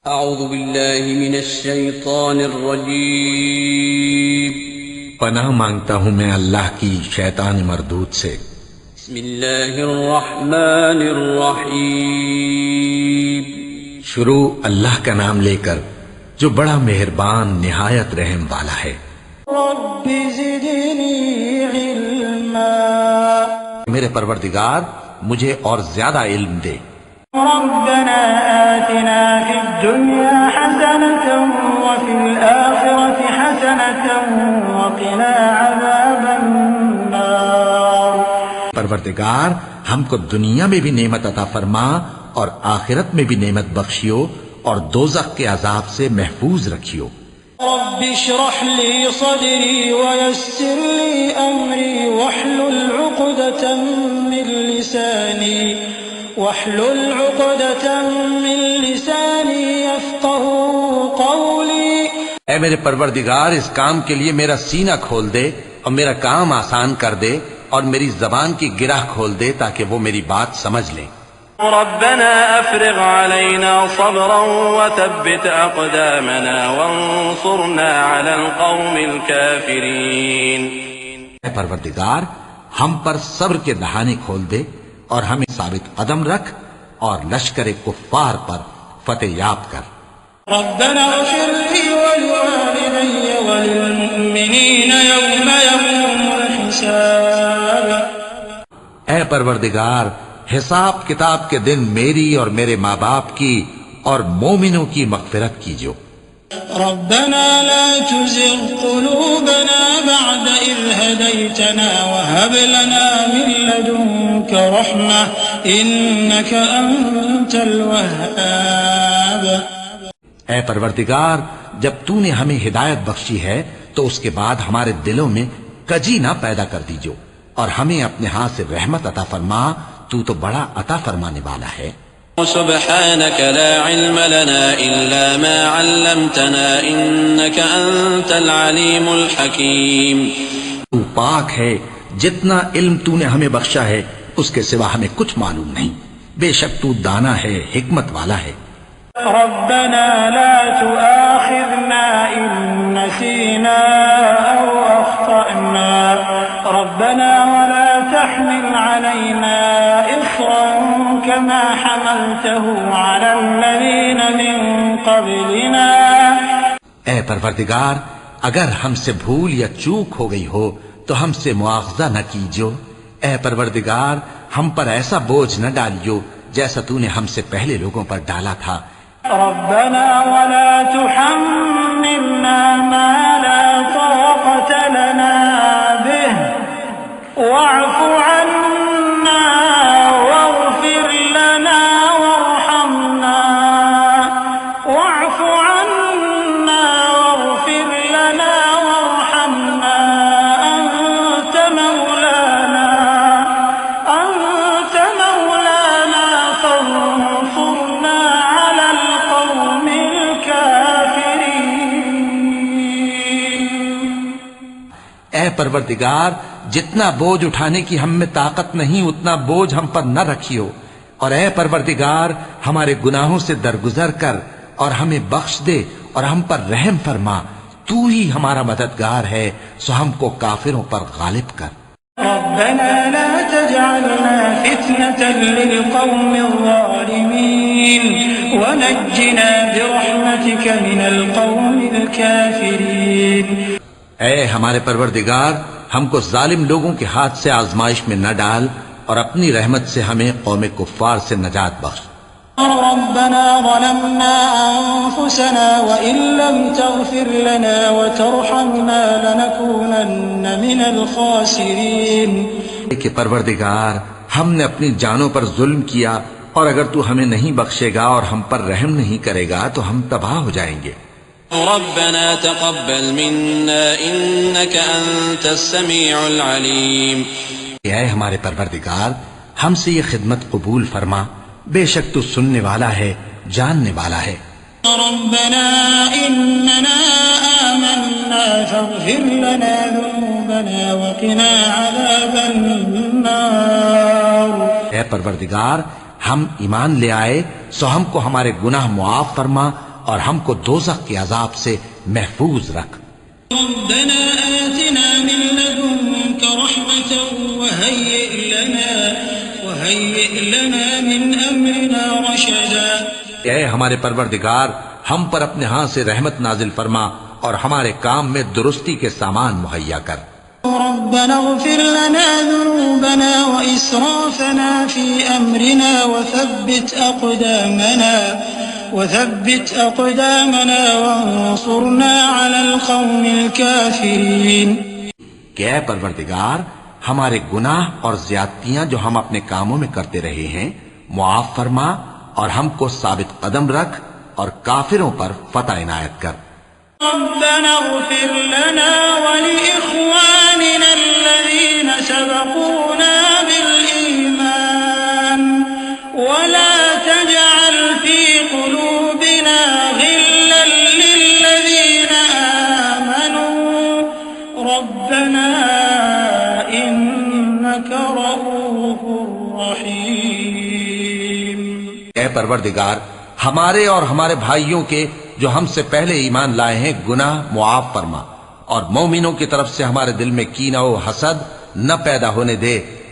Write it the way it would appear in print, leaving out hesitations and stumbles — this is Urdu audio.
اعوذ باللہ من الشیطان الرجیم پناہ مانگتا ہوں میں اللہ کی شیطان مردود سے۔ بسم اللہ الرحمن الرحیم شروع اللہ کا نام لے کر جو بڑا مہربان نہایت رحم والا ہے۔ رب زدنی علما، میرے پروردگار مجھے اور زیادہ علم دے۔ ربنا آتنا في الدنيا حسنة وفي الآخرة حسنة وقنا عذاب النار۔ پروردگار ہم کو دنیا میں بھی نعمت عطا فرما اور آخرت میں بھی نعمت بخشیو اور دوزخ کے عذاب سے محفوظ رکھیو۔ رب اشرح لي صدري ويسر لي أمري واحلل عقدة من لساني يفقهوا قولي۔ اے میرے پروردگار اس کام کے لیے میرا سینہ کھول دے اور میرا کام آسان کر دے اور میری زبان کی گرہ کھول دے تاکہ وہ میری بات سمجھ لیں۔ ربنا افرغ علينا صبرا وثبت اقدامنا وانصرنا على القوم الكافرين۔ اے پروردگار ہم پر صبر کے دہانے کھول دے اور ہمیں ثابت قدم رکھ اور لشکر کفار پر فتح یاب کر۔ ربنا اغفر لي ولوالدي وللمؤمنين يوم يقوم الحساب۔ اے پروردگار حساب کتاب کے دن میری اور میرے ماں باپ کی اور مومنوں کی مغفرت کیجو۔ ربنا لا تزغ قلوبنا بعد إذ هديتنا وهب لنا من لدنك رحمة إنك أنت الوهاب۔ اے پروردگار جب تو نے ہمیں ہدایت بخشی ہے تو اس کے بعد ہمارے دلوں میں کجی نہ پیدا کر دیجو اور ہمیں اپنے ہاتھ سے رحمت عطا فرما، تو بڑا عطا فرمانے والا ہے۔ سبحانك لا علم لنا إلا ما علمتنا إنك أنت العليم الحكيم۔ تو پاک ہے، جتنا علم تو نے ہمیں بخشا ہے اس کے سوا ہمیں کچھ معلوم نہیں، بے شک تو دانا ہے، حکمت والا ہے۔ ربنا لا تؤاخذنا إن نسينا أو أخطأنا ربنا ولا تحمل علينا إصرا كما حملته على الذين من قبلنا۔ اے پروردگار اگر ہم سے بھول یا چوک ہو گئی ہو تو ہم سے مواخذہ نہ کیجو۔ اے پروردگار ہم پر ایسا بوجھ نہ ڈالیو جیسا تو نے ہم سے پہلے لوگوں پر ڈالا تھا۔ ربنا ولا تحملنا ما لا طاقة لنا به واعف عنا واغفر لنا وارحمنا واعف عنا واغفر لنا وارحمنا أنت مولانا فانصرنا على القوم الكافرين۔ اے پروردگار جتنا بوجھ اٹھانے کی ہم میں طاقت نہیں اتنا بوجھ ہم پر نہ رکھیو، اور اے پروردگار ہمارے گناہوں سے درگزر کر اور ہمیں بخش دے اور ہم پر رحم فرما، تو ہی ہمارا مددگار ہے، سو ہم کو کافروں پر غالب کر۔ ربنا لا تجعلنا فتنة للقوم الظالمين ونجنا برحمتك من القوم الكافرين۔ اے ہمارے پروردگار ہم کو ظالم لوگوں کے ہاتھ سے آزمائش میں نہ ڈال اور اپنی رحمت سے ہمیں قوم کفار سے نجات بخش۔ ربنا ظلمنا أنفسنا وإن لم تغفر لنا وترحمنا لنكونن من الخاسرين۔ کہ پروردگار ہم نے اپنی جانوں پر ظلم کیا اور اگر تو ہمیں نہیں بخشے گا اور ہم پر رحم نہیں کرے گا تو ہم تباہ ہو جائیں گے۔ ربنا تقبل منا إنك أنت السميع العليم۔ اے ہمارے پروردگار ہم سے یہ خدمت قبول فرما، بے شک تو سننے والا ہے، جاننے والا ہے۔ ربنا إننا آمنا فاغفر لنا ذنوبنا وقنا عذاب النار۔ اے پروردگار ہم ایمان لے آئے سو ہم کو ہمارے گناہ معاف فرما اور ہم کو دوزخ کے عذاب سے محفوظ رکھ۔ ربنا آتنا من لدنك رحمة وهيئ لنا من أمرنا رشدا۔ اے ہمارے پروردگار، ہم پر اپنے ہاں سے رحمت نازل فرما اور ہمارے کام میں درستی کے سامان مہیا کر۔ ربنا اغفر لنا ذنوبنا وإسرافنا في أمرنا وثبت أقدامنا وانصرنا على القوم الكافرين۔ کہ اے پروردگار، ہمارے گناہ اور زیادتیاں جو ہم اپنے کاموں میں کرتے رہے ہیں معاف فرما اور ہم کو ثابت قدم رکھ اور کافروں پر فتح عنایت کر۔ ربنا اغفر لنا ولإخواننا الذين سبقونا بالإيمان ولا تجعل في قلوبنا غلا للذين آمنوا ربنا إنك رؤوف رحيم۔ اے پروردگار، ہمارے اور ہمارے بھائیوں کے جو ہم سے پہلے ایمان لائے ہیں گناہ معاف فرما اور مومنوں کی طرف سے ہمارے دل میں کینہ و حسد نہ پیدا ہونے دے